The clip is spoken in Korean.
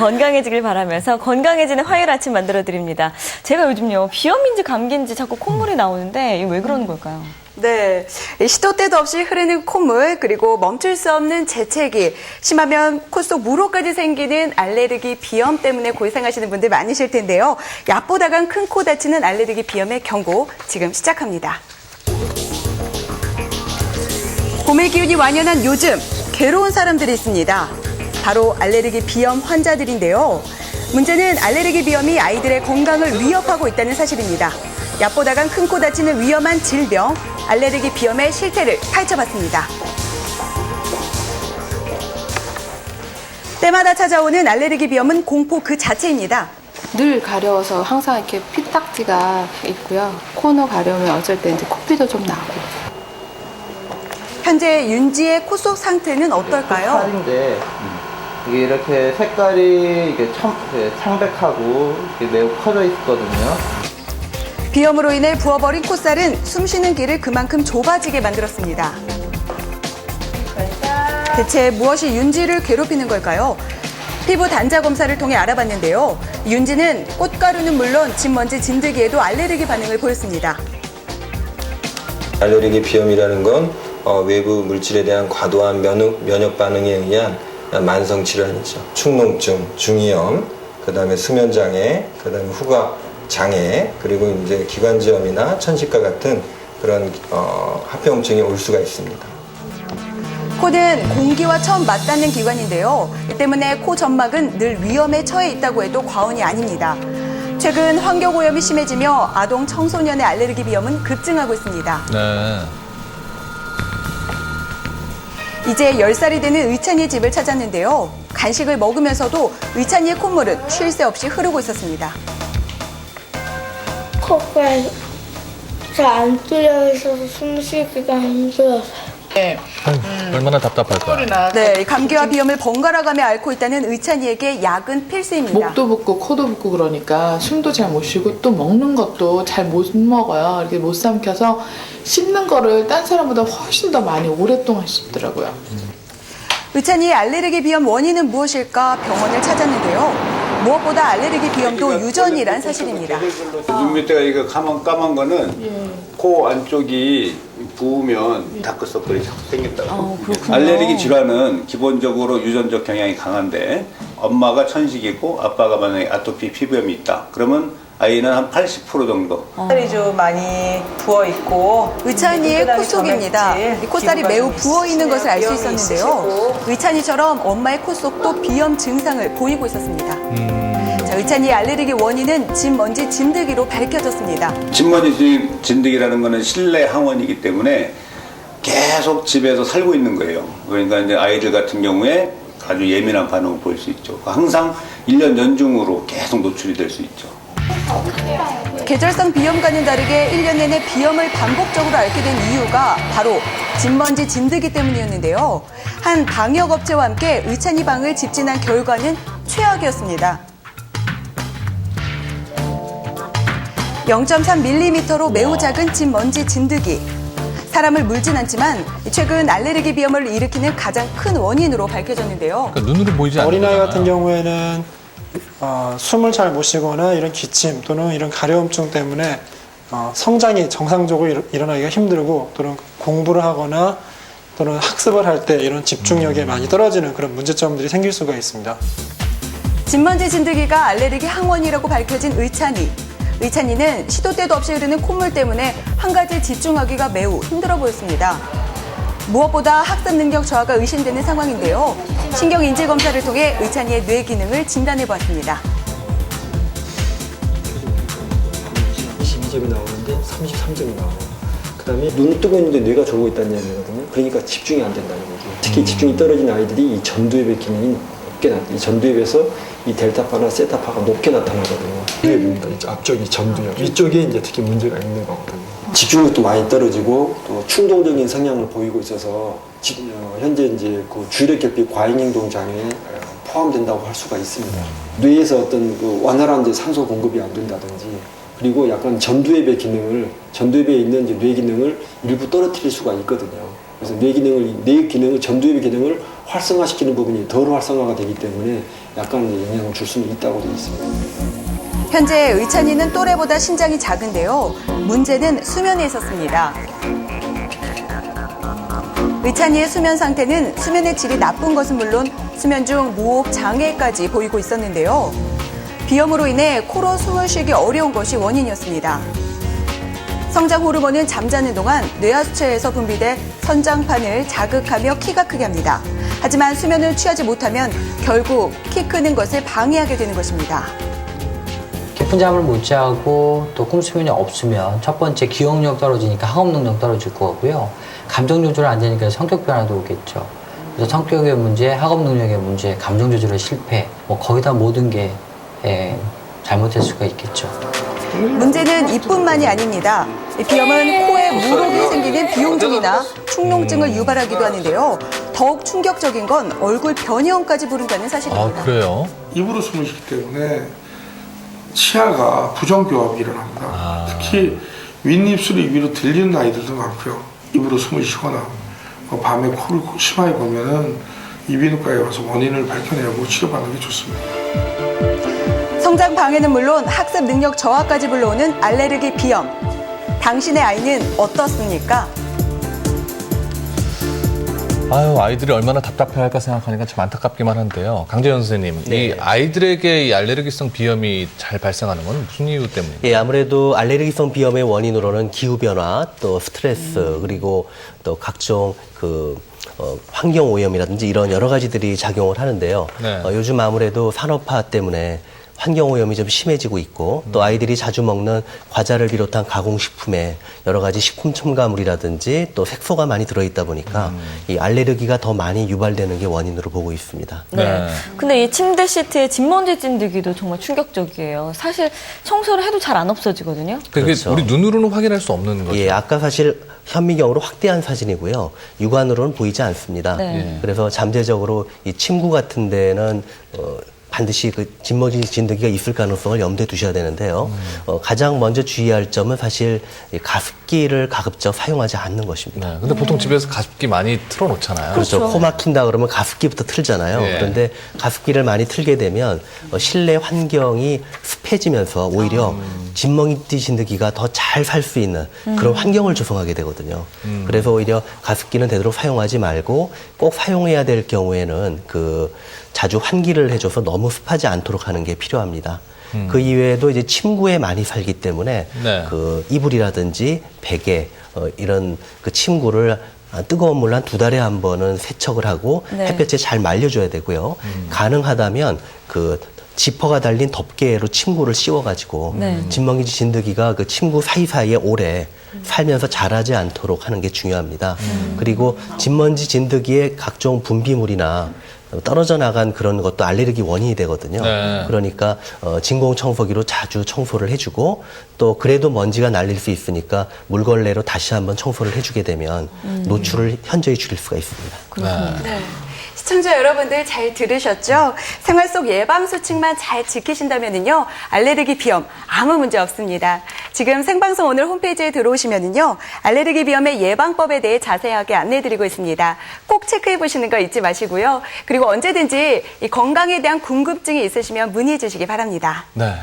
건강해지길 바라면서 건강해지는 화요일 아침 만들어드립니다. 제가 요즘요, 비염인지 감기인지 자꾸 콧물이 나오는데 이게 왜 그러는 걸까요? 네, 시도 때도 없이 흐르는 콧물, 그리고 멈출 수 없는 재채기, 심하면 코 속 물호까지 생기는 알레르기 비염 때문에 고생하시는 분들 많으실 텐데요. 약보다간 큰 코 다치는 알레르기 비염의 경고 지금 시작합니다. 봄의 기운이 완연한 요즘 괴로운 사람들이 있습니다. 바로 알레르기 비염 환자들인데요. 문제는 알레르기 비염이 아이들의 건강을 위협하고 있다는 사실입니다. 약보다간 큰 코 다치는 위험한 질병, 알레르기 비염의 실태를 파헤쳐봤습니다. 때마다 찾아오는 알레르기 비염은 공포 그 자체입니다. 늘 가려워서 항상 이렇게 피딱지가 있고요. 코너 가려우면 어쩔 때 이제 코피도 좀 나고. 현재 윤지의 코 속 상태는 어떨까요? 색깔인데 이게 이렇게 색깔이 이게 창백하고 이렇게 매우 커져 있거든요. 비염으로 인해 부어버린 콧살은 숨쉬는 길을 그만큼 좁아지게 만들었습니다. 대체 무엇이 윤지를 괴롭히는 걸까요? 피부 단자 검사를 통해 알아봤는데요. 윤지는 꽃가루는 물론 진먼지, 진드기에도 알레르기 반응을 보였습니다. 알레르기 비염이라는 건 외부 물질에 대한 과도한 면역 반응에 의한 만성 질환이죠. 축농증, 중이염, 그다음에 수면장애, 그다음에 후각 장애, 그리고 이제 기관지염이나 천식과 같은 그런 합병증이 올 수가 있습니다. 코는 공기와 처음 맞닿는 기관인데요. 이 때문에 코 점막은 늘 위험에 처해 있다고 해도 과언이 아닙니다. 최근 환경오염이 심해지며 아동 청소년의 알레르기 비염은 급증하고 있습니다. 네. 이제 10살이 되는 의찬이의 집을 찾았는데요. 간식을 먹으면서도 의찬이의 콧물은 쉴 새 없이 흐르고 있었습니다. 코가 잘 안 뚫려 있어서 숨쉬기가 힘들어서요. 얼마나 답답할까. 네, 감기와 비염을 번갈아가며 앓고 있다는 의찬이에게 약은 필수입니다. 목도 붓고 코도 붓고 그러니까 숨도 잘 못 쉬고 또 먹는 것도 잘 못 먹어요. 이렇게 못 삼켜서 씹는 거를 딴 사람보다 훨씬 더 많이 오랫동안 씹더라고요. 의찬이의 알레르기 비염 원인은 무엇일까 병원을 찾았는데요. 무엇보다 알레르기 비염도 유전이란 사실입니다. 눈 밑에가 이거 까만 거는 코 안쪽이 부으면 다크서클이 자꾸 생긴다고. 알레르기 질환은 기본적으로 유전적 경향이 강한데 엄마가 천식이고 아빠가 만약에 아토피 피부염이 있다. 그러면 아이는 한 80% 정도. 콧살이 좀 많이 부어 있고 의찬이의 코 속입니다. 이 콧살이 매우 부어 있는 것을 알 수 있었는데요. 의찬이처럼 엄마의 코 속도 비염 증상을 보이고 있었습니다. 자, 의찬이의 알레르기 원인은 진먼지, 진드기로 밝혀졌습니다. 진먼지 진드기라는 거는 실내 항원이기 때문에 계속 집에서 살고 있는 거예요. 그러니까 이제 아이들 같은 경우에 아주 예민한 반응을 보일 수 있죠. 항상 1년 연중으로 계속 노출이 될 수 있죠. 계절성 비염과는 다르게 1년 내내 비염을 반복적으로 앓게 된 이유가 바로 진먼지, 진드기 때문이었는데요. 한 방역업체와 함께 의찬이 방을 집진한 결과는 최악이었습니다. 0.3mm로 매우 작은 진먼지, 진드기. 사람을 물진 않지만 최근 알레르기 비염을 일으키는 가장 큰 원인으로 밝혀졌는데요. 그러니까 눈으로 보이지 않는 어린아이 거잖아. 같은 경우에는 숨을 잘 못 쉬거나 이런 기침 또는 이런 가려움증 때문에 성장이 정상적으로 일어나기가 힘들고 또는 공부를 하거나 또는 학습을 할 때 이런 집중력이 많이 떨어지는 그런 문제점들이 생길 수가 있습니다. 진먼지, 진드기가 알레르기 항원이라고 밝혀진 의찬이. 의찬이는 시도 때도 없이 흐르는 콧물 때문에 한 가지에 집중하기가 매우 힘들어 보였습니다. 무엇보다 학습 능력 저하가 의심되는 상황인데요. 신경인지 검사를 통해 의찬이의 뇌 기능을 진단해 보았습니다. 22점이 나오는데 33점이 나와요. 그다음에 눈을 뜨고 있는데 뇌가 졸고 있다는 얘기거든요. 그러니까 집중이 안 된다는 거죠. 특히 집중이 떨어진 아이들이 이 전두엽의 기능이 높게 이 전두엽에서 이 델타파나 세타파가 높게 나타나거든요. 이게 뭡니까? 앞쪽이 전두엽. 이쪽에 이제 특히 문제가 있는 거거든요. 집중력도 많이 떨어지고 또 충동적인 성향을 보이고 있어서 현재 이제 그 주의력결핍 과잉행동 장애에 포함된다고 할 수가 있습니다. 뇌에서 어떤 그 완활한 이제 산소 공급이 안 된다든지 그리고 약간 전두엽의 기능을 전두엽에 있는 이제 뇌 기능을 일부 떨어뜨릴 수가 있거든요. 그래서 뇌 기능을 전두엽의 기능을 활성화시키는 부분이 덜 활성화가 되기 때문에 약간 영향을 줄 수는 있다고 되어 있습니다. 현재 의찬이는 또래보다 신장이 작은데요. 문제는 수면에 있었습니다. 의찬이의 수면 상태는 수면의 질이 나쁜 것은 물론 수면 중 무호흡 장애까지 보이고 있었는데요. 비염으로 인해 코로 숨을 쉬기 어려운 것이 원인이었습니다. 성장 호르몬은 잠자는 동안 뇌하수체에서 분비돼 선장판을 자극하며 키가 크게 합니다. 하지만 수면을 취하지 못하면 결국 키 크는 것을 방해하게 되는 것입니다. 깊은 잠을 못 자고 또 꿈수면이 없으면 첫 번째 기억력 떨어지니까 학업 능력 떨어질 거고요. 감정 조절 안 되니까 성격 변화도 오겠죠. 그래서 성격의 문제, 학업 능력의 문제, 감정 조절의 실패, 거의 다 모든 게 잘못될 수가 있겠죠. 문제는 이뿐만이 아닙니다. 비염은 코에 물혹이 생기는 비용증이나 축농증을 유발하기도 하는데요. 더욱 충격적인 건 얼굴 변형까지 부른다는 사실입니다. 아, 그래요? 입으로 숨을 쉬기 때문에 치아가 부정교합이 일어납니다. 특히 윗입술이 위로 들리는 아이들도 많고요. 입으로 숨을 쉬거나 밤에 코를 심하게 보면은 이비인후과에 가서 원인을 밝혀내고 치료받는 게 좋습니다. 성장 방해는 물론 학습 능력 저하까지 불러오는 알레르기 비염. 당신의 아이는 어떻습니까? 아유, 아이들이 얼마나 답답해할까 생각하니까 참 안타깝기만 한데요. 강재현 선생님, 네. 이 아이들에게 이 알레르기성 비염이 잘 발생하는 건 무슨 이유 때문입니까? 예, 아무래도 알레르기성 비염의 원인으로는 기후변화, 또 스트레스, 그리고 또 각종 환경 오염이라든지 이런 여러 가지들이 작용을 하는데요. 네. 요즘 아무래도 산업화 때문에 환경 오염이 좀 심해지고 있고 또 아이들이 자주 먹는 과자를 비롯한 가공식품에 여러 가지 식품 첨가물이라든지 또 색소가 많이 들어있다 보니까 이 알레르기가 더 많이 유발되는 게 원인으로 보고 있습니다. 네. 근데 이 침대 시트에 진먼지 찐드기도 정말 충격적이에요. 사실 청소를 해도 잘 안 없어지거든요. 그게 그렇죠. 우리 눈으로는 확인할 수 없는 거죠. 예, 아까 사실 현미경으로 확대한 사진이고요. 육안으로는 보이지 않습니다. 네. 그래서 잠재적으로 이 침구 같은 데는 반드시 진먼지 진드기가 있을 가능성을 염두에 두셔야 되는데요. 가장 먼저 주의할 점은 사실 이 가습기를 가급적 사용하지 않는 것입니다. 네. 근데 보통 집에서 가습기 많이 틀어놓잖아요. 그렇죠. 코 막힌다 그러면 가습기부터 틀잖아요. 네. 그런데 가습기를 많이 틀게 되면 실내 환경이 습해지면서 오히려 진먼지 진드기가 더 잘 살 수 있는 그런 환경을 조성하게 되거든요. 그래서 오히려 가습기는 되도록 사용하지 말고 꼭 사용해야 될 경우에는 자주 환기를 해줘서 너무 습하지 않도록 하는 게 필요합니다. 그 이외에도 이제 침구에 많이 살기 때문에 네. 이불이라든지 베개 이런 침구를 뜨거운 물로 한 2달에 한 번은 세척을 하고 네. 햇볕에 잘 말려줘야 되고요. 가능하다면 지퍼가 달린 덮개로 침구를 씌워가지고 네. 진먼지 진드기가 침구 사이사이에 오래 살면서 자라지 않도록 하는 게 중요합니다. 그리고 진먼지 진드기의 각종 분비물이나 떨어져 나간 그런 것도 알레르기 원인이 되거든요. 네. 그러니까 진공 청소기로 자주 청소를 해주고 또 그래도 먼지가 날릴 수 있으니까 물걸레로 다시 한번 청소를 해주게 되면 노출을 현저히 줄일 수가 있습니다. 네. 시청자 여러분들 잘 들으셨죠? 생활 속 예방 수칙만 잘 지키신다면요 알레르기 비염 아무 문제 없습니다. 지금 생방송 오늘 홈페이지에 들어오시면요 알레르기 비염의 예방법에 대해 자세하게 안내해드리고 있습니다. 꼭 체크해 보시는 거 잊지 마시고요. 그리고 언제든지 이 건강에 대한 궁금증이 있으시면 문의해 주시기 바랍니다. 네.